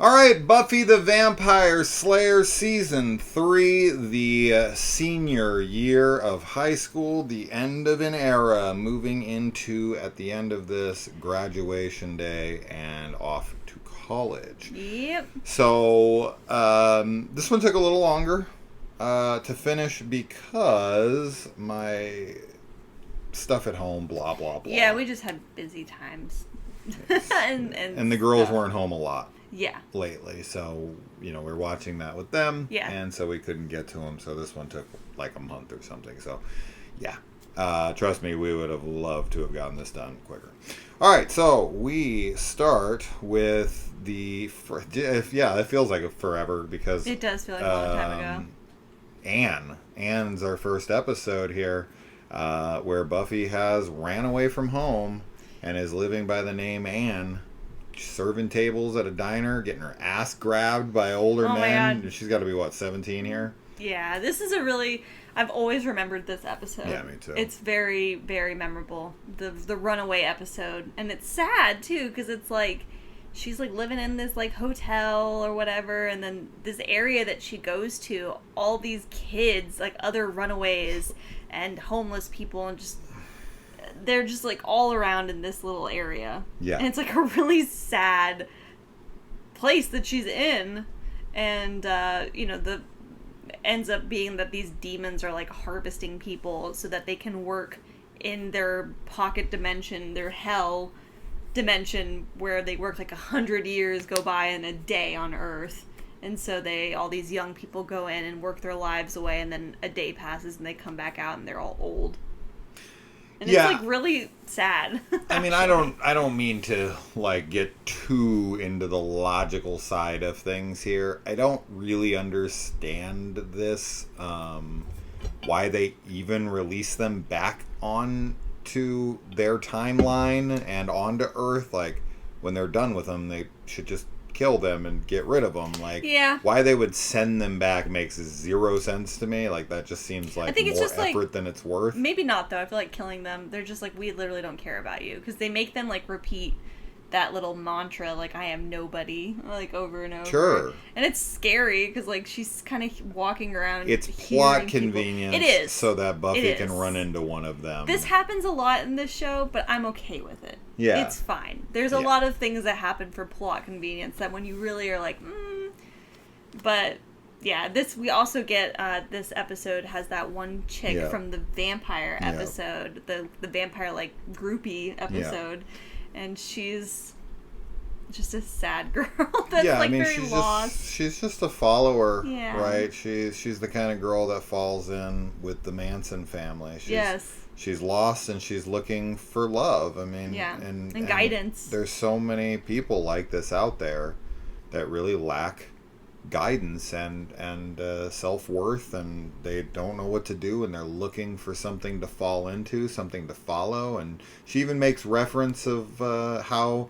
All right, Buffy the Vampire Slayer Season 3, the senior year of high school, the end of an era, moving into, at the end of this, graduation day and off to college. Yep. So, this one took a little longer to finish because my stuff at home, blah, blah, blah. Yeah, we just had busy times. and the girls weren't home a lot. Yeah. Lately, so we're watching that with them. Yeah. And so we couldn't get to them. So this one took like a month or something. So, yeah. Trust me, we would have loved to have gotten this done quicker. All right, so we start with it feels like forever because it does feel like a long time ago. Anne's our first episode here, where Buffy has ran away from home and is living by the name Anne. Serving tables at a diner, getting her ass grabbed by older men. God. She's got to be, 17 here? Yeah, this is I've always remembered this episode. Yeah, me too. It's very, very memorable. The runaway episode. And it's sad, too, because it's like, she's like living in this like hotel or whatever, and then this area that she goes to, all these kids, like other runaways and homeless people, and they're just like all around in this little area. Yeah. And it's like a really sad place that she's in. And, ends up being that these demons are like harvesting people so that they can work in their pocket dimension, their hell dimension, where they work like 100 years go by in a day on Earth. And so all these young people go in and work their lives away, and then a day passes and they come back out and they're all old. And it's like really sad. I mean, I don't mean to like get too into the logical side of things here. I don't really understand this, why they even release them back onto their timeline and onto Earth. Like, when they're done with them, they should just kill them and get rid of them. Like, yeah. Why they would send them back makes zero sense to me. Like, that just seems like more effort than it's worth. Maybe not, though. I feel like killing them, they're just like, we literally don't care about you. Because they make them, like, repeat that little mantra, like, I am nobody, like, over and over. Sure. And it's scary, because, like, she's kind of walking around. It's plot convenience. It is. So that Buffy can run into one of them. This happens a lot in this show, but I'm okay with it. Yeah. It's fine. There's a lot of things that happen for plot convenience that when you really are like, But, yeah, we also get, this episode has that one chick from the vampire episode, the vampire, like, groupie episode. Yeah. And she's just a sad girl that's very lost. She's just a follower, yeah. Right? She's the kind of girl that falls in with the Manson family. She's lost and she's looking for love. I mean, and guidance. There's so many people like this out there that really lack guidance and self-worth, and they don't know what to do, and they're looking for something to fall into, something to follow. And she even makes reference of how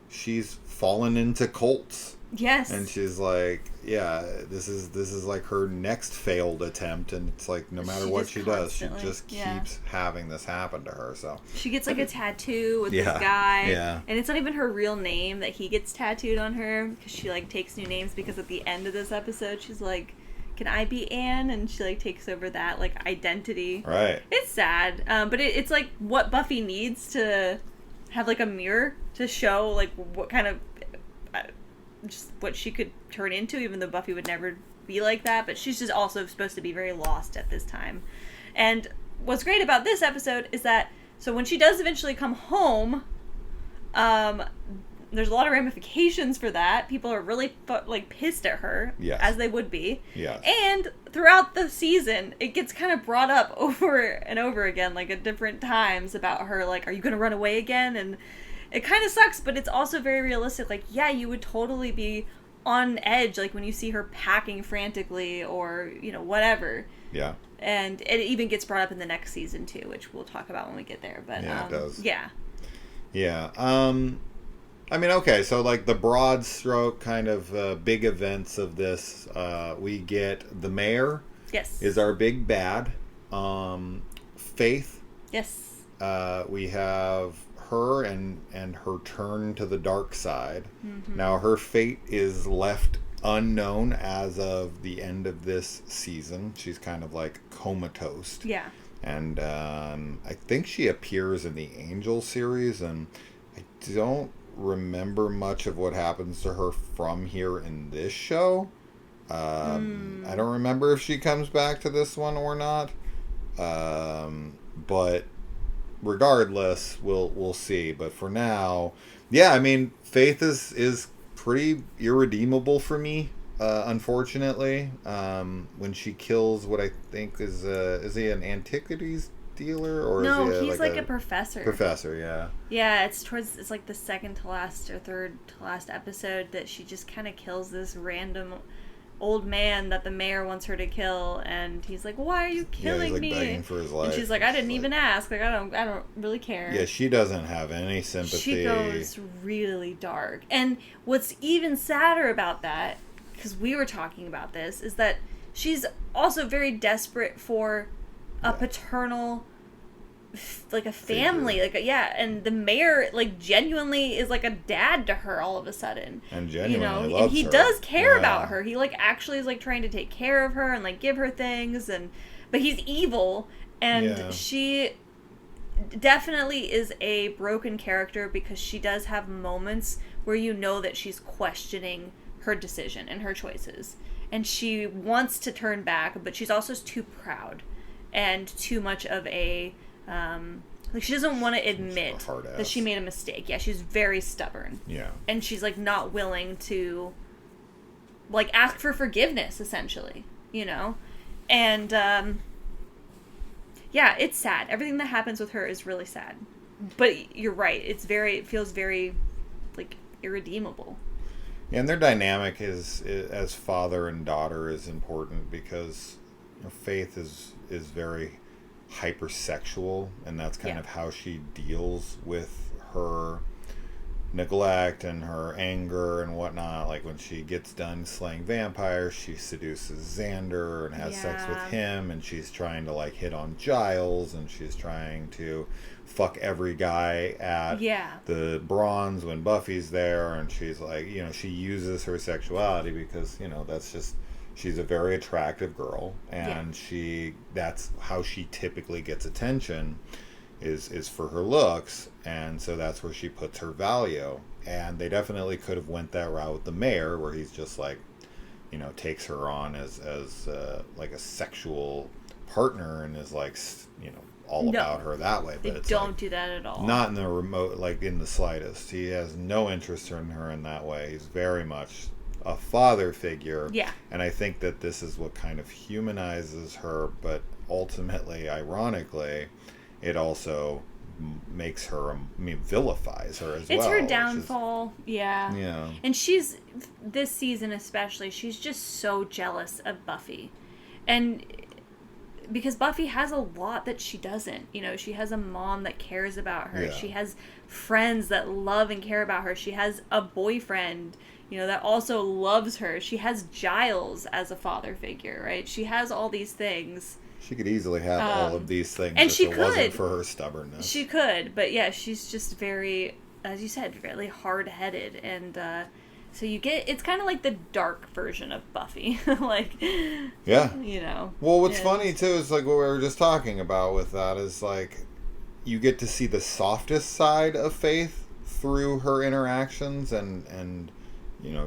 she's fallen into cults. Yes. And she's like, this is like her next failed attempt, and it's like no matter what she does, she just keeps having this happen to her. So she gets like a tattoo with this guy, and it's not even her real name that he gets tattooed on her, because she like takes new names, because at the end of this episode she's like, can I be Anne? And she like takes over that like identity. Right. It's sad, but it's like what Buffy needs to have like a mirror to show like what kind of just what she could turn into, even though Buffy would never be like that. But she's just also supposed to be very lost at this time. And what's great about this episode is that, so when she does eventually come home, there's a lot of ramifications for that. People are really pissed at her, as they would be. Yes. And throughout the season, it gets kind of brought up over and over again, like at different times, about her, like, are you going to run away again? And it kind of sucks, but it's also very realistic. Like, yeah, you would totally be on edge, like when you see her packing frantically or, whatever. Yeah. And it even gets brought up in the next season, too, which we'll talk about when we get there. But yeah, it does. Yeah. Yeah. I mean, okay, so like the broad stroke kind of big events of this, we get the mayor. Yes. Is our big bad. Faith. Yes. We have her and her turn to the dark side. Now her fate is left unknown as of the end of this season. She's kind of like comatose. Yeah. And I think she appears in the Angel series, and I don't remember much of what happens to her from here in this show. I don't remember if she comes back to this one or not. But regardless, we'll see. But for now, yeah, I mean, Faith is pretty irredeemable for me, unfortunately. When she kills what I think is he an antiquities dealer, or no, is he he's like a professor. Professor, yeah. Yeah, it's like the second to last or third to last episode that she just kind of kills this random old man that the mayor wants her to kill, and he's like, "Why are you killing he's me?" Begging for his life. And she's like, "I didn't even ask. Like, I don't really care." Yeah, she doesn't have any sympathy. She goes really dark. And what's even sadder about that, because we were talking about this, is that she's also very desperate for a paternal, like a family, and the mayor like genuinely is like a dad to her all of a sudden, and genuinely loves and he her. does care about her. He like actually is like trying to take care of her and like give her things, but he's evil, and she definitely is a broken character because she does have moments where you know that she's questioning her decision and her choices, and she wants to turn back, but she's also too proud and too much of a like she doesn't want to admit that she made a mistake. Yeah, she's very stubborn. Yeah. And she's like not willing to like ask for forgiveness, essentially, And yeah, it's sad. Everything that happens with her is really sad. But you're right. It feels very like irredeemable. Yeah, and their dynamic is as father and daughter is important because Faith is very hypersexual, and that's kind of how she deals with her neglect and her anger and whatnot. Like when she gets done slaying vampires, she seduces Xander and has sex with him, and she's trying to like hit on Giles, and she's trying to fuck every guy at the Bronze when Buffy's there, and she's like, she uses her sexuality because that's just, she's a very attractive girl, and that's how she typically gets attention is for her looks, and so that's where she puts her value. And they definitely could have went that route with the mayor, where he's just like, takes her on as like a sexual partner and is like, all about her that way. But they don't do that at all. Not in the remote, like in the slightest. He has no interest in her in that way. He's very much a father figure. Yeah. And I think that this is what kind of humanizes her, but ultimately, ironically, it also makes her, vilifies her as well. It's her downfall. Yeah. And this season especially, she's just so jealous of Buffy. And because Buffy has a lot that she doesn't. She has a mom that cares about her. Yeah. She has friends that love and care about her. She has a boyfriend, that also loves her. She has Giles as a father figure, right? She has all these things. She could easily have all of these things and if it wasn't for her stubbornness. She could, but yeah, she's just very, as you said, really hard-headed. And so it's kind of like the dark version of Buffy. Like, yeah. Well, what's and funny, too, is like what we were just talking about with that is like you get to see the softest side of Faith through her interactions and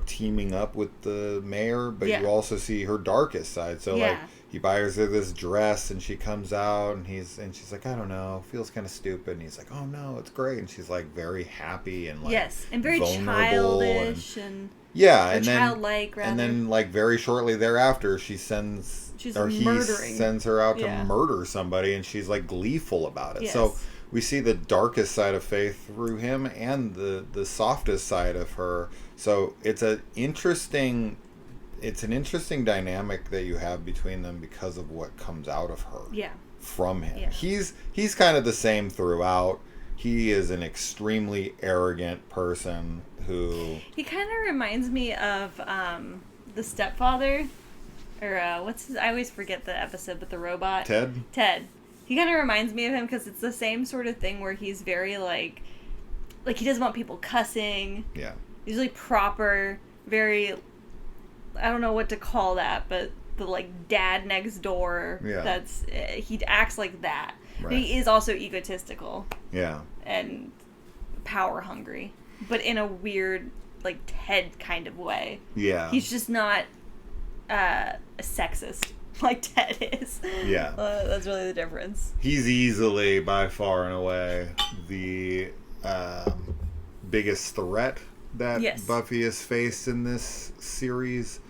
teaming up with the mayor, but you also see her darkest side. So like he buys her this dress and she comes out and she's like, I don't know, feels kind of stupid, and he's like, oh no, it's great, and she's like very happy and like and very childish and childlike rather. And then like very shortly thereafter he sends her out to murder somebody, and she's like gleeful about it. So we see the darkest side of Faith through him and the softest side of her. So it's an interesting dynamic that you have between them because of what comes out of her from him. Yeah. He's kind of the same throughout. He is an extremely arrogant person who... He kind of reminds me of the stepfather, or I always forget the episode with the robot. Ted. He kind of reminds me of him because it's the same sort of thing where he's very like like, he doesn't want people cussing. Yeah. He's really proper, very, I don't know what to call that, but the, like, dad next door. Yeah. He acts like that. Right. But he is also egotistical. Yeah. And power hungry. But in a weird, like, Ted kind of way. Yeah. He's just not a sexist like Ted is. Yeah. That's really the difference. He's easily, by far and away, the biggest threat that Buffy has faced in this series.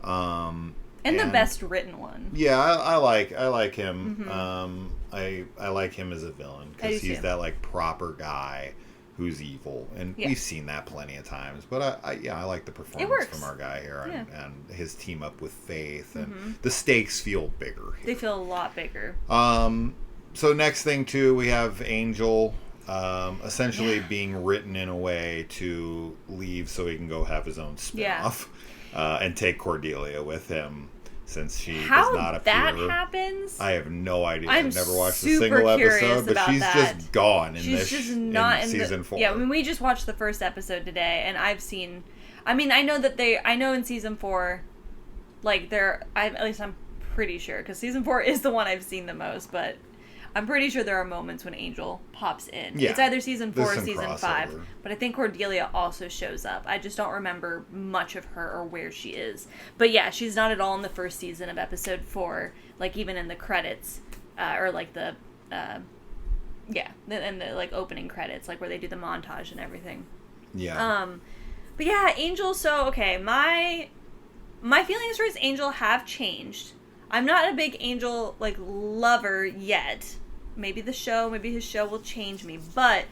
And the best written one. Yeah, I like him. Mm-hmm. I like him as a villain because he's that, like, proper guy who's evil, and we've seen that plenty of times. But I like the performance from our guy here, and his team up with Faith, and the stakes feel bigger here. They feel a lot bigger. So next thing too, we have Angel essentially being written in a way to leave so he can go have his own spinoff and take Cordelia with him. Since she does not appear. How that happens? I have no idea. I've never watched a single episode, but she's just gone in season 4. Yeah, I mean, we just watched the first episode today, and I've seen. I mean, I know in season 4, like at least I'm pretty sure, because season 4 is the one I've seen the most, but I'm pretty sure there are moments when Angel pops in. Yeah, it's either season 4 or season 5. But I think Cordelia also shows up. I just don't remember much of her or where she is. But yeah, she's not at all in the first season of episode 4. Like, even in the credits. Or like the... and the, like, opening credits. Like, where they do the montage and everything. Yeah. But yeah, Angel, so, okay, my feelings towards Angel have changed. I'm not a big Angel, like, lover yet. Maybe his show will change me. But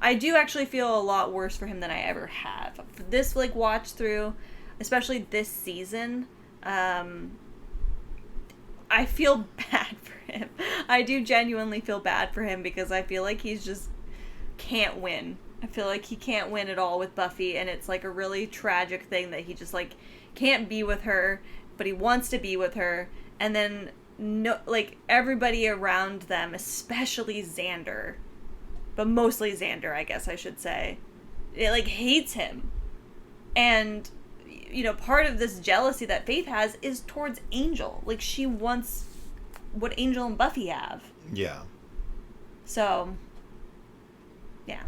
I do actually feel a lot worse for him than I ever have. This, like, watch through, especially this season, I feel bad for him. I do genuinely feel bad for him because I feel like he's just can't win. I feel like he can't win at all with Buffy, and it's, like, a really tragic thing that he just, like, can't be with her, but he wants to be with her. And then, no, like, everybody around them, especially Xander, but mostly Xander, I guess I should say, it, like, hates him. And, you know, part of this jealousy that Faith has is towards Angel. Like, she wants what Angel and Buffy have. Yeah. So, yeah.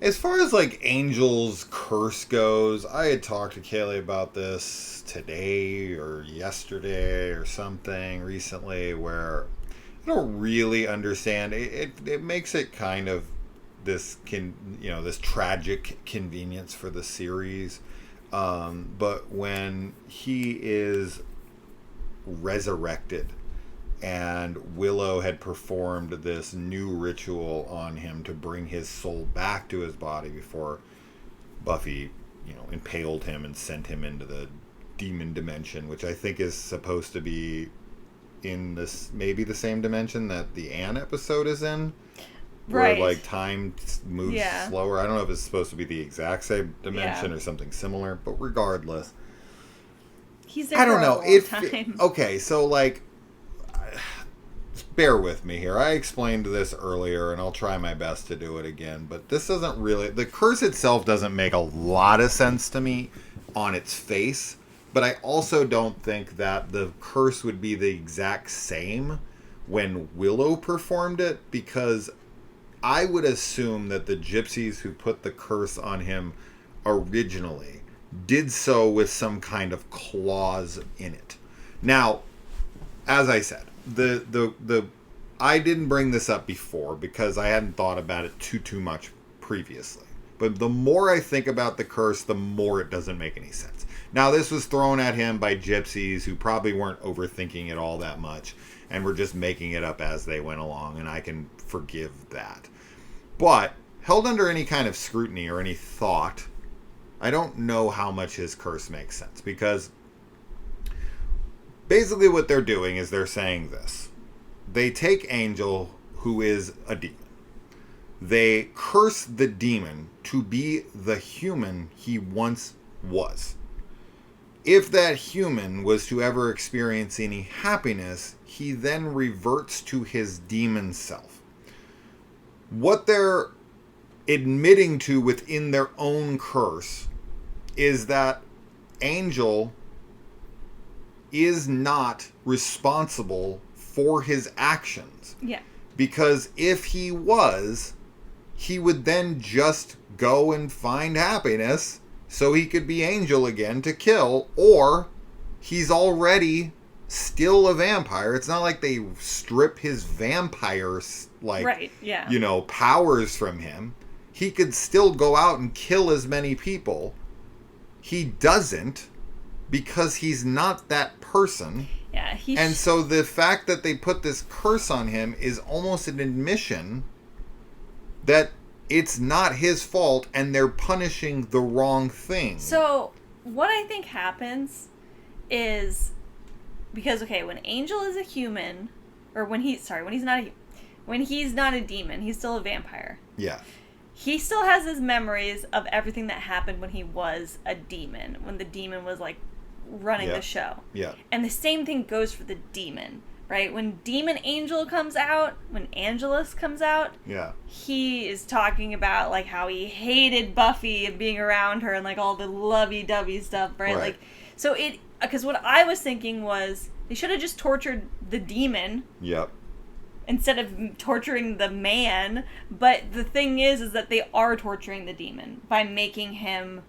As far as, like, Angel's curse goes, I had talked to Kaylee about this today or yesterday or something recently, where I don't really understand. It makes it kind of this tragic convenience for the series. But when he is resurrected and Willow had performed this new ritual on him to bring his soul back to his body before Buffy, impaled him and sent him into the demon dimension, which I think is supposed to be in this, maybe the same dimension that the Anne episode is in. Where, like, time moves slower. I don't know if it's supposed to be the exact same dimension or something similar, but regardless. He's there for a long time. Okay, so, like, bear with me here. I explained this earlier, and I'll try my best to do it again, but this doesn't really... The curse itself doesn't make a lot of sense to me on its face, but I also don't think that the curse would be the exact same when Willow performed it, because I would assume that the gypsies who put the curse on him originally did so with some kind of clause in it. Now, as I said, I didn't bring this up before because I hadn't thought about it too much previously. But the more I think about the curse, the more it doesn't make any sense. Now, this was thrown at him by gypsies who probably weren't overthinking it all that much and were just making it up as they went along, and I can forgive that. But held under any kind of scrutiny or any thought, I don't know how much his curse makes sense, because basically what they're doing is they're saying this. They take Angel, who is a demon. They curse the demon to be the human he once was. If that human was to ever experience any happiness, he then reverts to his demon self. What they're admitting to within their own curse is that Angel is not responsible for his actions. Yeah. Because if he was, he would then just go and find happiness so he could be Angel again to kill, or he's already still a vampire. It's not like they strip his vampire, like, right, yeah. you know, powers from him. He could still go out and kill as many people. He doesn't, because he's not that person. Yeah, and so the fact that they put this curse on him is almost an admission that it's not his fault and they're punishing the wrong thing. So what I think happens is, because, okay, when Angel is a human, or when he's not a demon, he's still a vampire. Yeah. He still has his memories of everything that happened when he was a demon, when the demon was, like, running the show. Yeah. And the same thing goes for the demon, right? When Demon Angel comes out, when Angelus comes out, yeah, he is talking about, like, how he hated Buffy and being around her and, like, all the lovey-dovey stuff, right? Like, so because what I was thinking was they should have just tortured the demon. Yep. Instead of torturing the man. But the thing is that they are torturing the demon by making him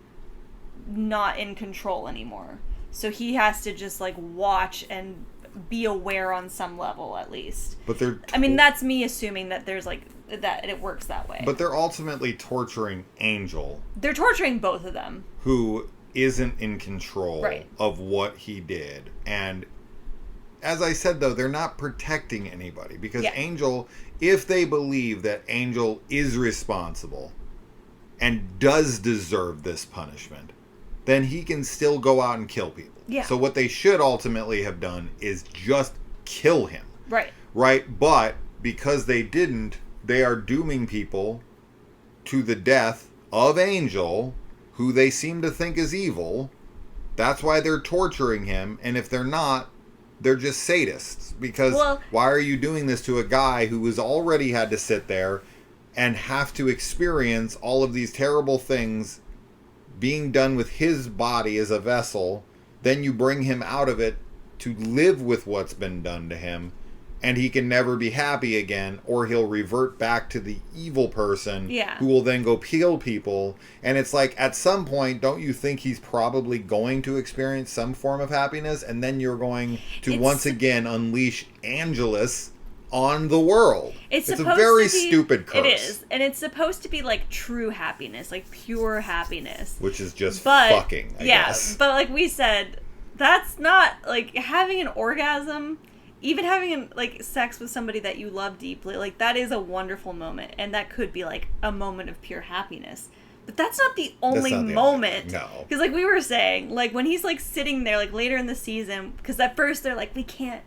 not in control anymore. So he has to just, like, watch and be aware on some level, at least. But they're... I mean, that's me assuming that there's, like, that it works that way. But they're ultimately torturing Angel. They're torturing both of them. Who isn't in control right. of what he did. And as I said, though, they're not protecting anybody. Because Angel, if they believe that Angel is responsible and does deserve this punishment, then he can still go out and kill people. Yeah. So what they should ultimately have done is just kill him. Right. Right? But because they didn't, they are dooming people to the death of Angel, who they seem to think is evil. That's why they're torturing him. And if they're not, they're just sadists. Because why are you doing this to a guy who has already had to sit there and have to experience all of these terrible things being done with his body as a vessel? Then you bring him out of it to live with what's been done to him, and he can never be happy again, or he'll revert back to the evil person who will then go kill people. And it's like, at some point, don't you think he's probably going to experience some form of happiness, and then you're going to once again unleash Angelus on the world? It's a very stupid curse. It is. And it's supposed to be, like, true happiness, like pure happiness. Which is just fucking, I guess. But like we said, that's not, like, having an orgasm, even having, like, sex with somebody that you love deeply, like, that is a wonderful moment. And that could be, like, a moment of pure happiness. But that's not the only moment. No. Because, like we were saying, like, when he's, like, sitting there, like, later in the season, because at first they're like, we can't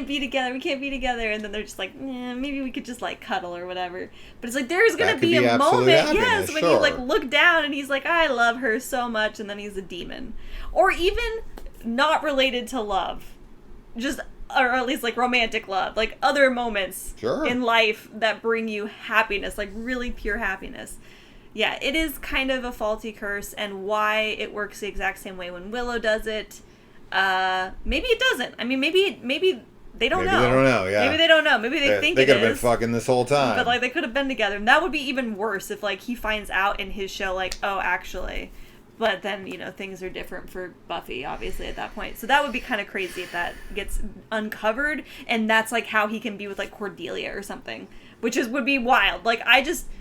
be together, and then they're just like, maybe we could just, like, cuddle or whatever. But it's like, there's gonna be a moment, yes, when you, like, look down and he's like, I love her so much, and then he's a demon. Or even not related to love. Just, or at least, like, romantic love. Like, other moments in life that bring you happiness, like, really pure happiness. Yeah, it is kind of a faulty curse, and why it works the exact same way when Willow does it, maybe it doesn't. I mean, maybe they don't know. Maybe they don't know, yeah. Maybe they don't know. Maybe they think it is. They could have been fucking this whole time. But, like, they could have been together. And that would be even worse if, like, he finds out in his show, like, oh, actually. But then, you know, things are different for Buffy, obviously, at that point. So that would be kind of crazy if that gets uncovered, and that's, like, how he can be with, like, Cordelia or something. Which would be wild. Like,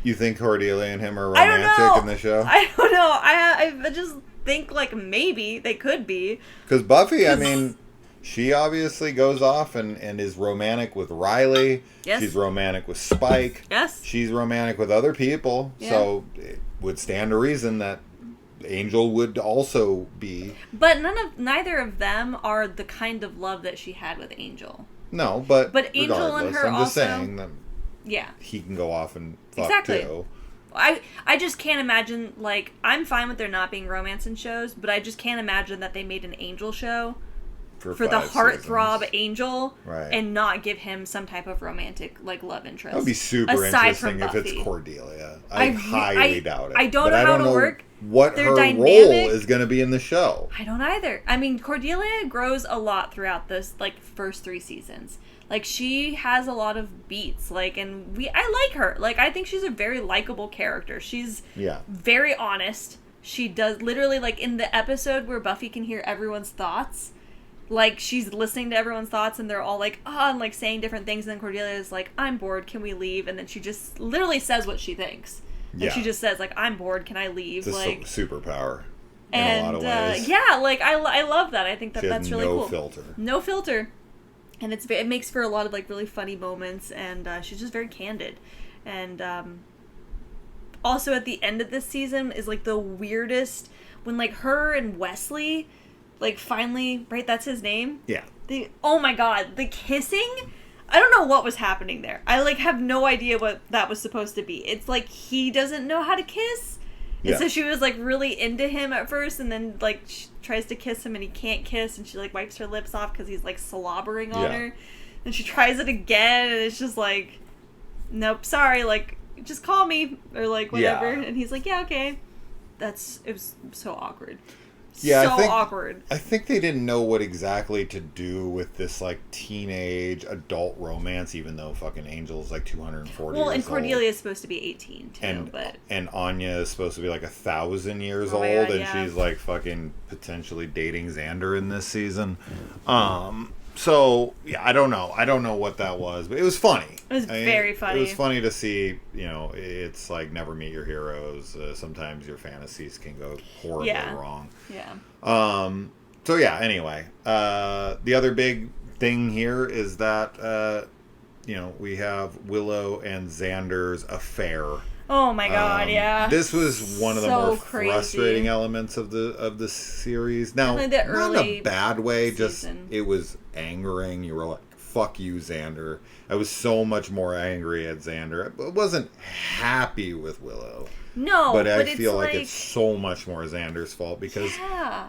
You think Cordelia and him are romantic in the show? I don't know. I just think, like, maybe they could be. Because Buffy, I mean, she obviously goes off and is romantic with Riley. Yes. She's romantic with Spike. Yes. She's romantic with other people. Yeah. So it would stand to reason that Angel would also be. But neither of them are the kind of love that she had with Angel. No, but Angel and her I'm just saying that he can go off and fuck too. I just can't imagine, like, I'm fine with there not being romance in shows, but I just can't imagine that they made an Angel show for the 5 heartthrob seasons. Angel, Right. and not give him some type of romantic love interest. That would be super aside from interesting if Buffy. it's Cordelia. I highly doubt it. I don't But know I how don't to know work what their her dynamic. role is going to be in the show. I don't either. I mean, Cordelia grows a lot throughout this first 3 seasons. Like, she has a lot of beats, and I like her. Like, I think she's a very likable character. She's very honest. She does literally, in the episode where Buffy can hear everyone's thoughts, she's listening to everyone's thoughts, and they're all and saying different things, and then Cordelia is like, I'm bored, can we leave? And then she just literally says what she thinks. Yeah. She just says, I'm bored, can I leave? It's a superpower in and, a lot of ways. I love that. I think she that's has really cool. No filter. And it makes for a lot of really funny moments, and she's just very candid. And also at the end of this season is the weirdest when her and Wesley finally, right, that's his name? Yeah. Oh my god, the kissing? I don't know what was happening there. I have no idea what that was supposed to be. It's he doesn't know how to kiss. And so she was really into him at first, and then she tries to kiss him and he can't kiss, and she wipes her lips off because he's slobbering on her. And she tries it again, and it's just nope, sorry, just call me, or whatever. And he's like, yeah, okay. It was so awkward. Yeah, so awkward. I think they didn't know what exactly to do with this teenage adult romance, even though fucking Angel's 240 well, years and Cordelia old. is supposed to be 18 too, and Anya is supposed to be 1,000 years old, God, and she's fucking potentially dating Xander in this season. So yeah, I don't know what that was, but it was funny. It was very funny. It was funny to see. It's never meet your heroes. Sometimes your fantasies can go horribly wrong. Yeah. So yeah. Anyway, the other big thing here is that we have Willow and Xander's affair. Oh my god, yeah. This was one of the more crazy. frustrating elements of the series. Now, not in a bad way, season. just it was angering. You were like, fuck you, Xander. I was so much more angry at Xander. I wasn't happy with Willow. No, but I feel like it's so much more Xander's fault because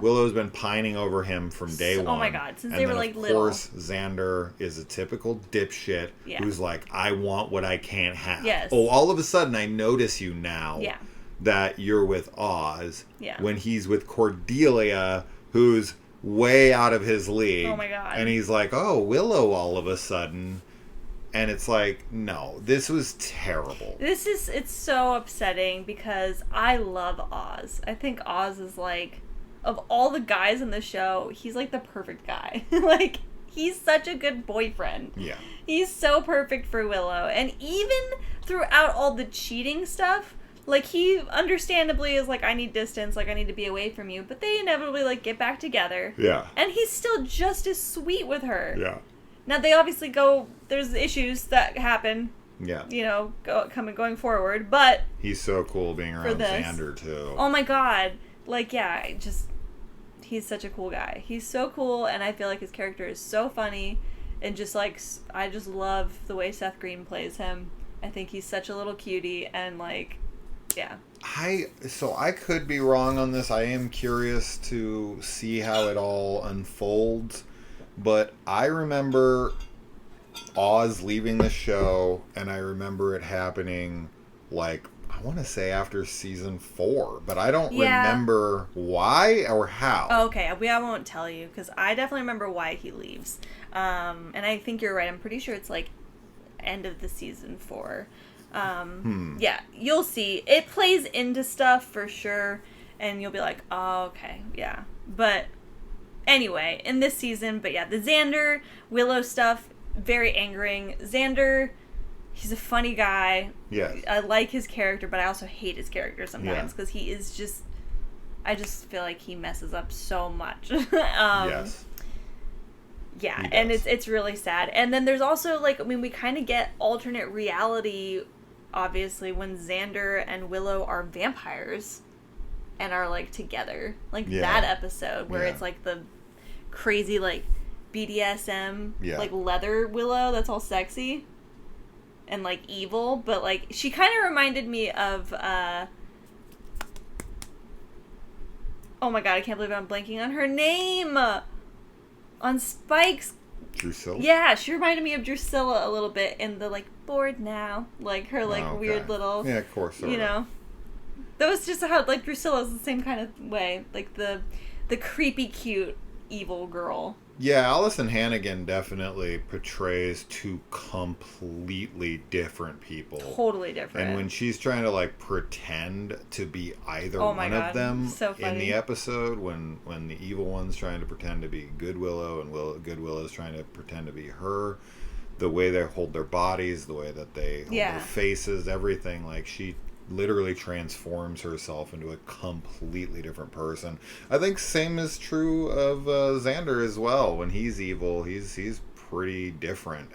Willow's been pining over him from day one. Oh my god, since they were little. Of course, Xander is a typical dipshit who's like, I want what I can't have. Yes. Oh, all of a sudden I notice you now that you're with Oz when he's with Cordelia, who's way out of his league. Oh my god. And he's like, oh, Willow all of a sudden. And it's no, this was terrible. It's so upsetting because I love Oz. I think Oz is of all the guys in the show, he's the perfect guy. He's such a good boyfriend. Yeah. He's so perfect for Willow. And even throughout all the cheating stuff, he understandably is I need distance, I need to be away from you. But they inevitably get back together. Yeah. And he's still just as sweet with her. Yeah. Now, they obviously there's issues that happen, going forward, but... He's so cool being around Xander, too. Oh my god. He's such a cool guy. He's so cool, and I feel his character is so funny, and just, I just love the way Seth Green plays him. I think he's such a little cutie, and, yeah. So I could be wrong on this. I am curious to see how it all unfolds. But I remember Oz leaving the show, and I remember it happening, I want to say after season 4, but I don't remember why or how. Oh, okay, I won't tell you, because I definitely remember why he leaves. And I think you're right. I'm pretty sure it's, end of the season 4. Yeah, you'll see. It plays into stuff, for sure, and you'll be like, oh, okay, yeah. But... anyway, in this season, but yeah, the Xander, Willow stuff, very angering. Xander, he's a funny guy. Yeah. I like his character, but I also hate his character sometimes because he is just, I just feel like he messes up so much. Yes. Yeah, and it's really sad. And then there's also, we kind of get alternate reality, obviously, when Xander and Willow are vampires. And are together, that episode where it's the crazy BDSM leather Willow that's all sexy and evil, but she kind of reminded me of oh my god, I can't believe I'm blanking on her name. on Spike's. Drusilla? Yeah, she reminded me of Drusilla a little bit in the, like, bored now. Like, her, like, Okay. weird little... Yeah, of course. You know? That was just how, like, Drusilla's the same kind of way. Like, the creepy, cute, evil girl. Yeah, Allison Hannigan definitely portrays two completely different people. Totally different. And when she's trying to, like, pretend to be either one of them in the episode, when the evil one's trying to pretend to be Good Willow and Good Willow's trying to pretend to be her, the way they hold their bodies, the way that they hold their faces, everything, like, she literally transforms herself into a completely different person. I think same is true of Xander as well. When he's evil, he's pretty different.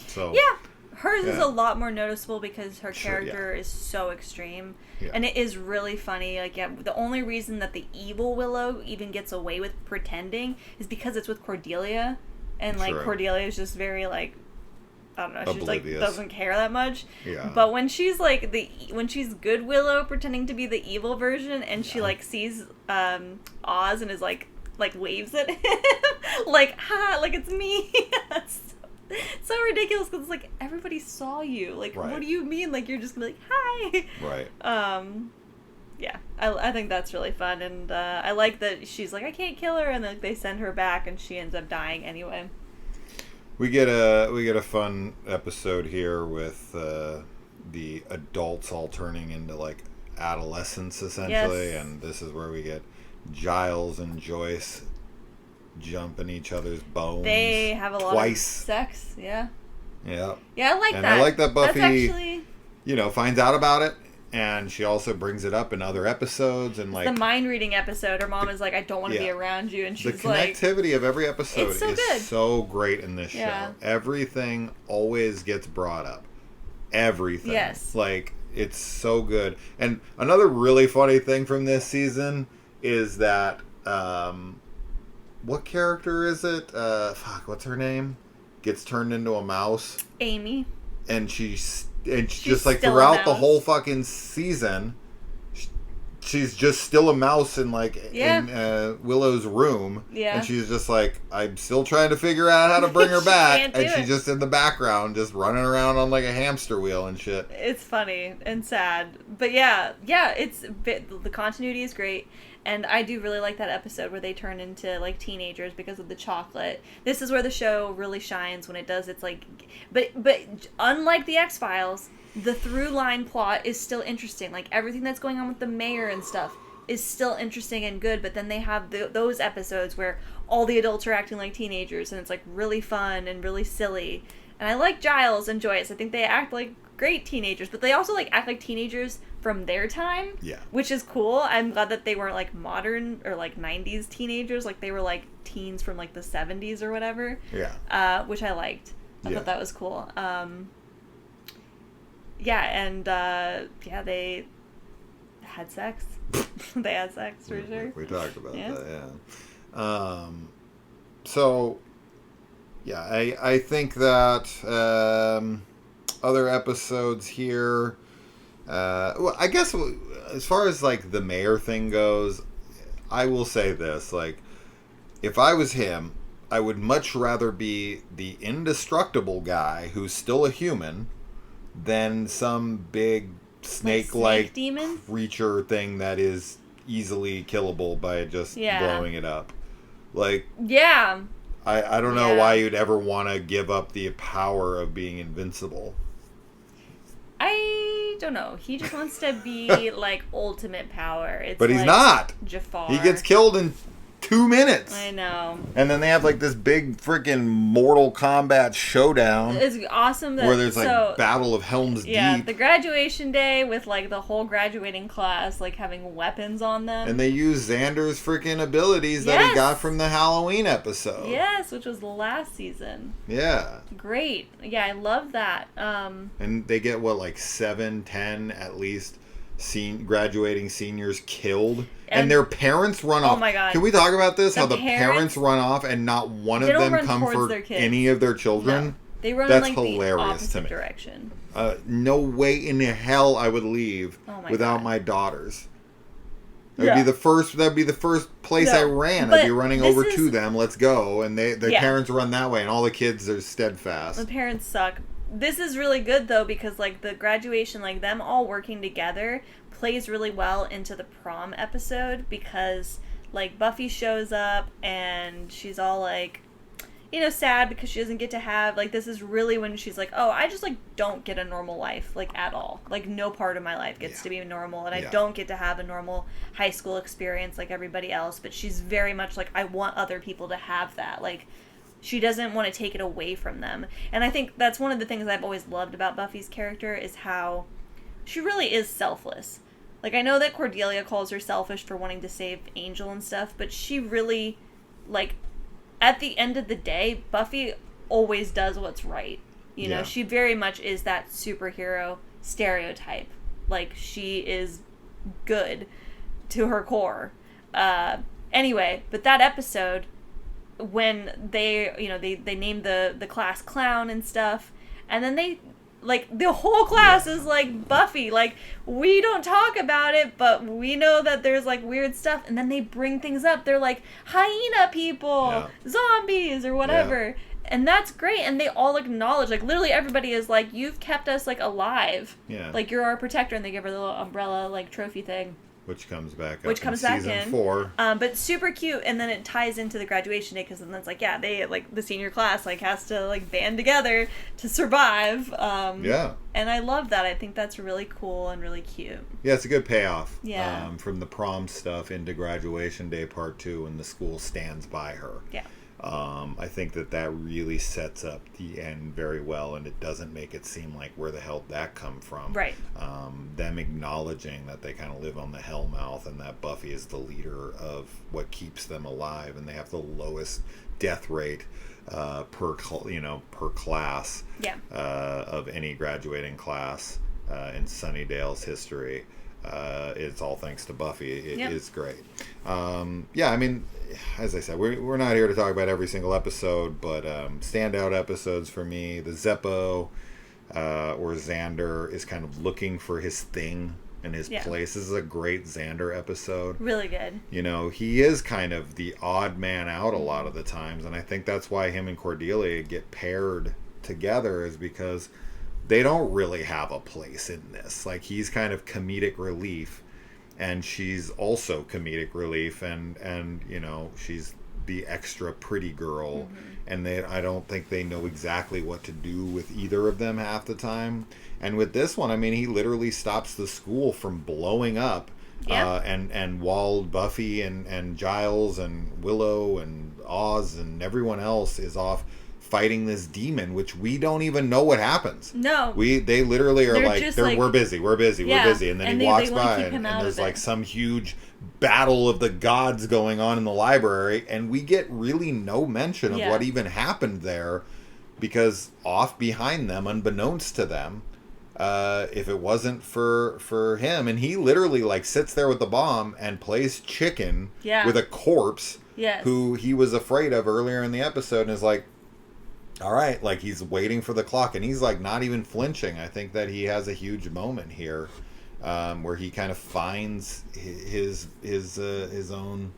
So yeah, hers is a lot more noticeable because her character is so extreme, and it is really funny. Like, the only reason that the evil Willow even gets away with pretending is because it's with Cordelia, and like Cordelia is just very like, I don't know, she's like doesn't care that much. Yeah. But when she's like when she's Good Willow pretending to be the evil version, and she like sees Oz and is like waves at him, like, ha, like, it's me. It's so ridiculous because it's like, everybody saw you. Like, what do you mean? Like, you're just gonna be like, hi. Right. Yeah, I think that's really fun, and I like that she's like, I can't kill her, and then they send her back, and she ends up dying anyway. We get a fun episode here with the adults all turning into like adolescents essentially, and this is where we get Giles and Joyce jumping each other's bones. They have a lot of sex, yeah. Yeah. Yeah, I like and that. I like that Buffy, actually... finds out about it. And she also brings it up in other episodes, and like the mind reading episode. Her mom is like, "I don't want to be around you," and she's like, the connectivity of every episode is good. So great in this show. Everything always gets brought up. Everything, like, it's so good. And another really funny thing from this season is that what character is it? What's her name? Gets turned into a mouse. Amy. And she's just like throughout the whole fucking season, she's just still a mouse in in Willow's room, and she's just like, I'm still trying to figure out how to bring her back, and she's just in the background, just running around on like a hamster wheel and shit. It's funny and sad, but the continuity is great. And I do really like that episode where they turn into, like, teenagers because of the chocolate. This is where the show really shines when it does. It's like... But unlike the X-Files, the through-line plot is still interesting. Like, everything that's going on with the mayor and stuff is still interesting and good. But then they have those episodes where all the adults are acting like teenagers. And it's, like, really fun and really silly. And I like Giles and Joyce. I think they act like great teenagers. But they also, like, act like teenagers from their time, which is cool. I'm glad that they weren't like modern or like 90s teenagers, like they were like teens from like the 70s or whatever, which I liked. I thought that was cool. They had sex. They had sex for sure. We talked about that, so I think that other episodes here, well, I guess as far as like the mayor thing goes, I will say this, like, if I was him, I would much rather be the indestructible guy who's still a human than some big snake-like creature thing that is easily killable by just blowing it up. Like, I don't know why you'd ever want to give up the power of being invincible. I don't know. He just wants to be like ultimate power. But he's not. Jafar. He gets killed in 2 minutes. I know. And then they have like this big freaking Mortal Kombat showdown. It's awesome that, where there's like Battle of Helm's Deep. The graduation day with like the whole graduating class like having weapons on them. And they use Xander's freaking abilities that he got from the Halloween episode. Yes, which was last season. Yeah. Great. Yeah, I love that. And they get what, like 7, 10 at least graduating seniors killed, and their parents run off. Oh my god! Can we talk about this? How the parents run off, and not one of them come for any of their children. No. They run That's in like hilarious the opposite to me. Direction. No way in hell I would leave without my daughters. That'd be the first. That'd be the first place I ran. I'd be running over to them. Let's go, and their parents run that way, and all the kids are steadfast. The parents suck. This is really good though, because like the graduation, like them all working together, plays really well into the prom episode, because like Buffy shows up and she's all like, you know, sad because she doesn't get to have, like, this is really when she's like, oh, I just, like, don't get a normal life, like, at all. Like, no part of my life gets to be normal, and I don't get to have a normal high school experience like everybody else, but she's very much like, I want other people to have that. Like, she doesn't want to take it away from them. And I think that's one of the things I've always loved about Buffy's character, is how she really is selfless. Like, I know that Cordelia calls her selfish for wanting to save Angel and stuff, but she really, like, at the end of the day, Buffy always does what's right. You know, she very much is that superhero stereotype. Like, she is good to her core. Anyway, but that episode, when they, you know, they name the class clown and stuff, and then they, like, the whole class is like, Buffy, like, we don't talk about it, but we know that there's, like, weird stuff. And then they bring things up. They're like, hyena people, zombies, or whatever. Yeah. And that's great. And they all acknowledge, like, literally everybody is like, you've kept us, like, alive. Yeah. Like, you're our protector. And they give her the little umbrella, like, trophy thing. Which comes back up in season 4. But super cute, and then it ties into the graduation day, because then it's like, yeah, they, like, the senior class, like, has to, like, band together to survive. And I love that. I think that's really cool and really cute. Yeah, it's a good payoff. Yeah. From the prom stuff into graduation day part 2, and the school stands by her. Yeah. I think that really sets up the end very well, and it doesn't make it seem like, where the hell did that come from? Right. Them acknowledging that they kind of live on the Hellmouth, and that Buffy is the leader of what keeps them alive, and they have the lowest death rate per class of any graduating class in Sunnydale's history. It's all thanks to Buffy. It is great. I mean, as I said, we're not here to talk about every single episode, but standout episodes for me, the Zeppo or Xander is kind of looking for his thing and his place. This is a great Xander episode. Really good. You know, he is kind of the odd man out a lot of the times, and I think that's why him and Cordelia get paired together, is because they don't really have a place in this. Like, he's kind of comedic relief, and she's also comedic relief, and you know, she's the extra pretty girl, and I don't think they know exactly what to do with either of them half the time. And with this one, I mean, he literally stops the school from blowing up, and while Buffy and Giles and Willow and Oz and everyone else is off fighting this demon, which we don't even know what happens. No. They literally are like, we're busy, and then he walks by and there's like some huge battle of the gods going on in the library, and we get really no mention of what even happened there, because off behind them, unbeknownst to them, if it wasn't for him, and he literally like sits there with the bomb and plays chicken with a corpse who he was afraid of earlier in the episode, and is like, all right, like, he's waiting for the clock, and he's like not even flinching. I think that he has a huge moment here, where he kind of finds his own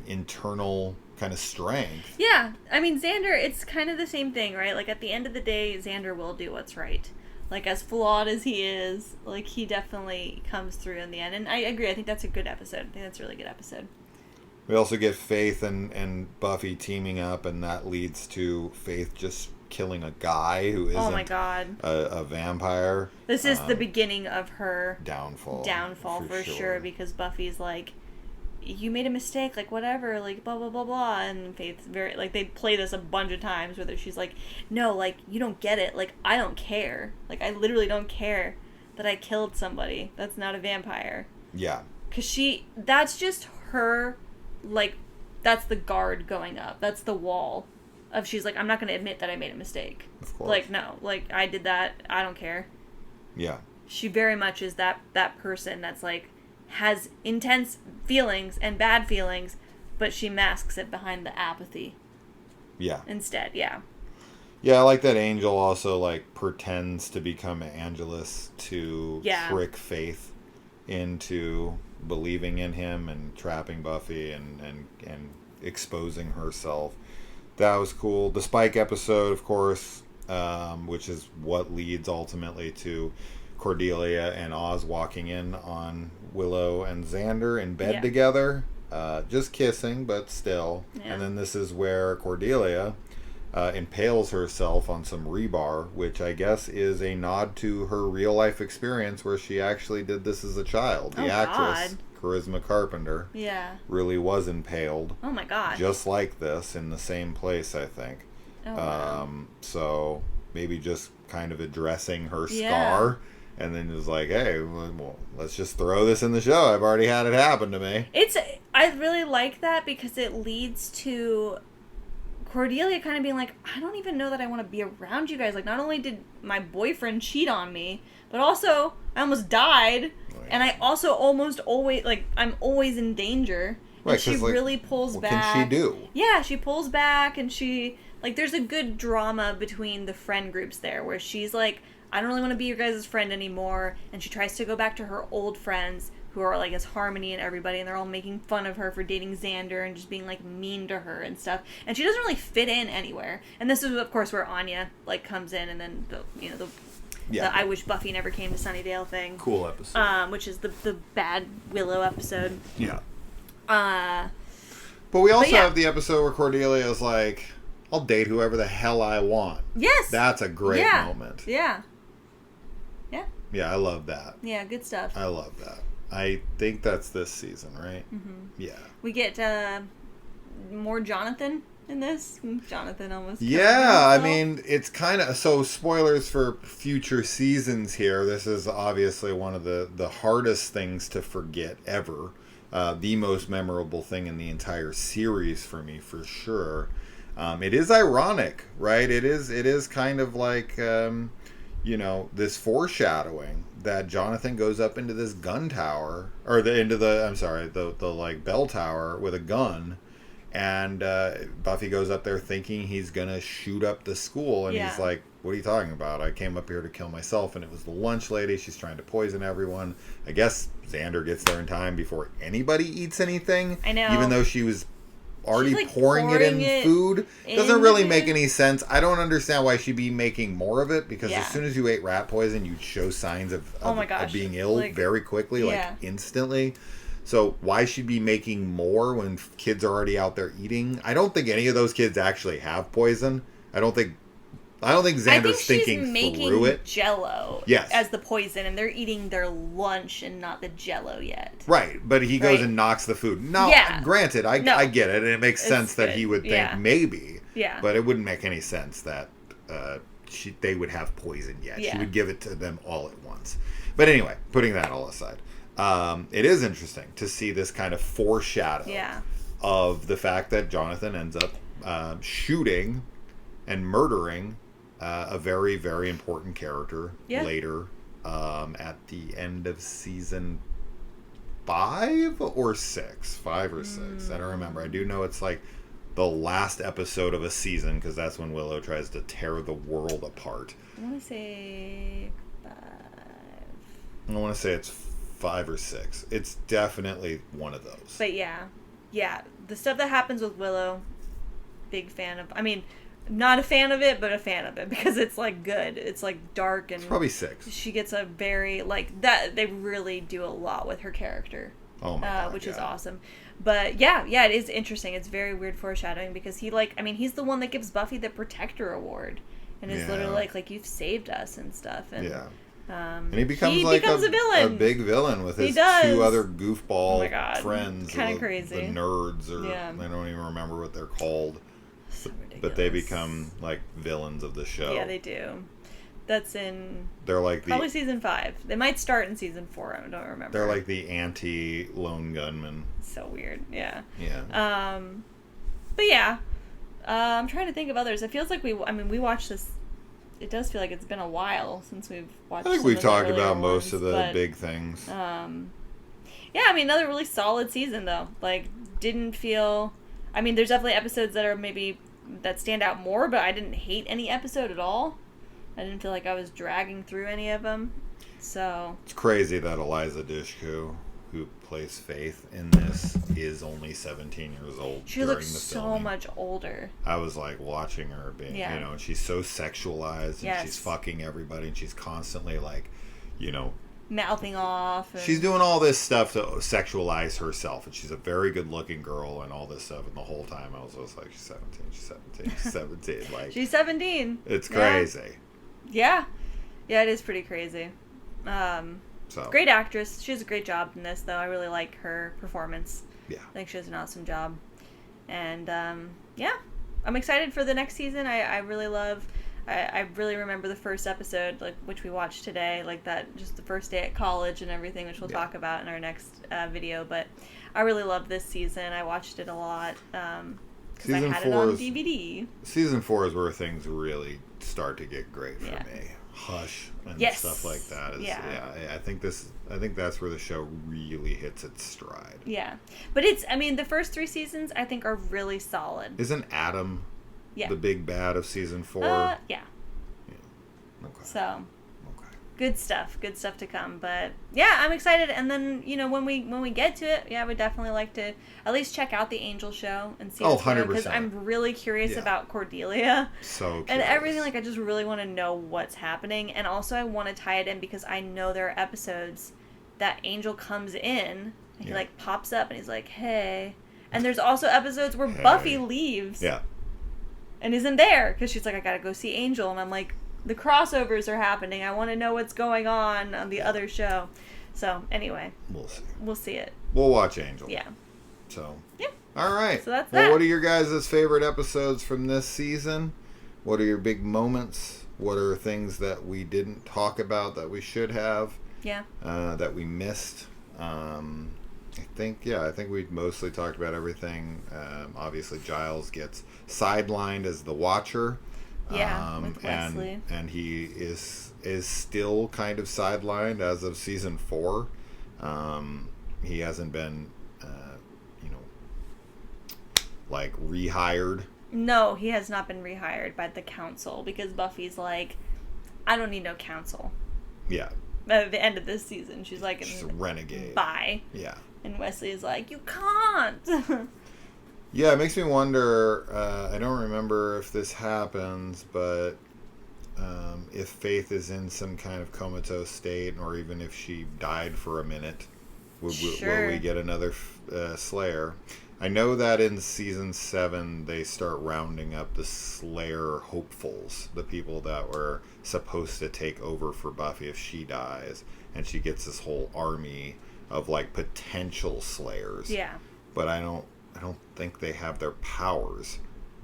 internal kind of strength. Yeah, I mean, Xander, it's kind of the same thing, right? Like, at the end of the day, Xander will do what's right. Like, as flawed as he is, like, he definitely comes through in the end. And I agree. I think that's a good episode. I think that's a really good episode. We also get Faith and Buffy teaming up, and that leads to Faith just killing a guy who isn't a vampire. This is the beginning of her downfall for sure, because Buffy's like, you made a mistake, like, whatever, like, blah, blah, blah, blah. And Faith's very, like, they play this a bunch of times, where she's like, no, like, you don't get it. Like, I don't care. Like, I literally don't care that I killed somebody. That's not a vampire. Yeah. Because that's just her, like, that's the guard going up. That's the wall of, she's like, I'm not going to admit that I made a mistake. Of course. Like, no, like, I did that. I don't care. Yeah. She very much is that person that's, like, has intense feelings and bad feelings, but she masks it behind the apathy. Yeah. Instead, yeah. Yeah, I like that Angel also, like, pretends to become Angelus to trick Faith into believing in him and trapping Buffy and exposing herself. That was cool. The Spike episode, of course, which is what leads ultimately to Cordelia and Oz walking in on Willow and Xander in bed together. Just kissing, but still. Yeah. And then this is where Cordelia impales herself on some rebar, which I guess is a nod to her real life experience where she actually did this as a child. The actress, Charisma Carpenter, really was impaled. Oh my God. Just like this in the same place, I think. Oh, wow. So maybe just kind of addressing her scar. And then it was like, hey, well, let's just throw this in the show. I've already had it happen to me. I really like that because it leads to Cordelia kind of being like, I don't even know that I want to be around you guys. Like, not only did my boyfriend cheat on me, but also I almost died. Right. And I also almost always, like, I'm always in danger. And she really pulls back. What can she do? Yeah, she pulls back and she, like, there's a good drama between the friend groups there where she's like, I don't really want to be your guys' friend anymore. And she tries to go back to her old friends who are like as Harmony and everybody. And they're all making fun of her for dating Xander and just being like mean to her and stuff. And she doesn't really fit in anywhere. And this is, of course, where Anya like comes in and then the I Wish Buffy Never Came to Sunnydale thing. Cool episode. Which is the bad Willow episode. Yeah. But we also have the episode where Cordelia is like, I'll date whoever the hell I want. Yes. That's a great moment. Yeah. Yeah, I love that. Yeah, good stuff. I love that. I think that's this season, right? Mm-hmm. Yeah. We get more Jonathan in this. Jonathan almost. Yeah, I mean, it's kind of... So, spoilers for future seasons here. This is obviously one of the hardest things to forget ever. The most memorable thing in the entire series for me, for sure. It is ironic, right? It is kind of like... this foreshadowing that Jonathan goes up into this gun tower, or the like bell tower with a gun, and Buffy goes up there thinking he's gonna shoot up the school, and he's like, what are you talking about? I came up here to kill myself, and it was the lunch lady. She's trying to poison everyone. I guess Xander gets there in time before anybody eats anything. I know. Even though she was already like pouring it in food. Doesn't really make any sense. I don't understand why she'd be making more of it, because as soon as you ate rat poison, you'd show signs of being ill very quickly, like instantly. So why she'd be making more when kids are already out there eating? I don't think any of those kids actually have poison. I don't think Xander's thinking through it. Jello as the poison, and they're eating their lunch and not the Jello yet. Right, but he goes and knocks the food. No, granted, I get it, and it makes sense that he would think maybe. Yeah. But it wouldn't make any sense that they would have poison yet. Yeah. She would give it to them all at once. But anyway, putting that all aside, it is interesting to see this kind of foreshadow of the fact that Jonathan ends up shooting and murdering a very, very important character later at the end of season 5 or 6. 5 or 6. I don't remember. I do know it's like the last episode of a season, because that's when Willow tries to tear the world apart. I want to say 5. I want to say it's 5 or 6. It's definitely one of those. But yeah. The stuff that happens with Willow, big fan of. I mean, not a fan of it, but a fan of it, because it's like good. It's like dark, and it's probably 6. She gets a very like that. They really do a lot with her character. Oh my God, which is awesome. But yeah, it is interesting. It's very weird foreshadowing, because he's the one that gives Buffy the Protector Award, and is literally like you've saved us and stuff. And and he becomes a villain, a big villain with his 2 other goofball friends, kind of crazy, the nerds, or I don't even remember what they're called. But they become like villains of the show. Yeah, they do. They're like probably season 5. They might start in season 4. I don't remember. They're like the anti-lone gunman. So weird. Yeah. Yeah. But yeah, I'm trying to think of others. It feels like we watched this. It does feel like it's been a while since we've watched. I think we've talked about most of the big things. Yeah, I mean, another really solid season though. Like, didn't feel. I mean, there's definitely episodes that are maybe that stand out more, but I didn't hate any episode at all. I didn't feel like I was dragging through any of them. So it's crazy that Eliza Dushku, who plays Faith in this is only 17 years old. She during looks the so filming. much older. I was like watching her being, Yeah. you know, and she's so sexualized and Yes. she's fucking everybody and she's constantly like, you know, Mouthing off. she's doing all this stuff to sexualize herself, and she's a very good-looking girl and all this stuff. And the whole time, I was just like, she's 17, she's 17, she's 17. Like, She's 17. it's crazy. Yeah. Yeah, it is pretty crazy. So Great actress. She does a great job in this, though. I really like her performance. yeah, I think she does an awesome job. And, yeah. I'm excited for the next season. I really love... I really remember the first episode, like, which we watched today, like that, just the first day at college and everything, which we'll talk about in our next video. But I really loved this season. I watched it a lot because I had it on DVD. Season 4 is where things really start to get great for Yeah. me. Hush and Yes. stuff like that. Yeah. I think that's where the show really hits its stride. Yeah. But it's, I mean, the first 3 seasons, I think, are really solid. Isn't Adam the big bad of season 4? Yeah. Okay. So, Okay. good stuff to come. But yeah, I'm excited. And then, you know, when we get to it, yeah, I would definitely like to at least check out the Angel show and see what's going on, because 100%. I'm really curious Yeah. about Cordelia So and curious. everything. Like, I just really want to know what's happening, and also I want to tie it in because I know there are episodes that Angel comes in and he like pops up and he's like, hey. And there's also episodes where Buffy leaves and isn't there because she's like, I gotta go see Angel, and I'm like, the crossovers are happening. I want to know what's going on the other show. So anyway, We'll see. we'll see it. We'll watch Angel. Yeah. So. Yeah. All right. So that's well, that. what are your guys' favorite episodes from this season? What are your big moments? What are things that we didn't talk about that we should have? Yeah. That we missed? I think we mostly talked about everything. Obviously, Giles gets sidelined as the Watcher. Yeah, with Wesley. And he is still kind of sidelined as of season 4. He hasn't been, like rehired. No, he has not been rehired by the council because Buffy's like, I don't need no council. Yeah. At the end of this season, she's like, She's a renegade. bye. Yeah. And Wesley's like, you can't. Yeah, it makes me wonder, I don't remember if this happens, but if Faith is in some kind of comatose state, or even if she died for a minute, will we get another Slayer? I know that in season 7, they start rounding up the Slayer hopefuls, the people that were supposed to take over for Buffy if she dies, and she gets this whole army of like potential Slayers. Yeah. But I don't think they have their powers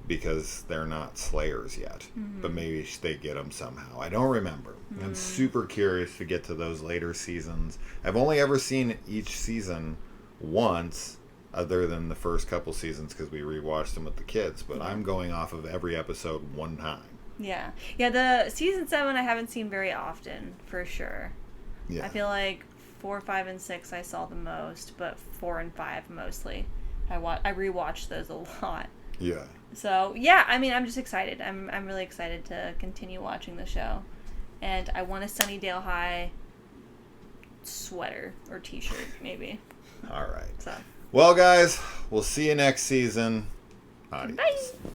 because they're not Slayers yet. Mm-hmm. But maybe they get them somehow. I don't remember. I'm super curious to get to those later seasons. I've only ever seen each season once, other than the first couple seasons because we rewatched them with the kids. But I'm going off of every episode one time. Yeah. Yeah, the season 7 I haven't seen very often, for sure. Yeah. I feel like 4, 5, and 6 I saw the most, but 4 and 5 mostly. I rewatched those a lot. Yeah. So yeah, I mean, I'm just excited. I'm really excited to continue watching the show, and I want a Sunnydale High sweater or T-shirt maybe. All right. So. Well, guys, we'll see you next season. Adios. Bye.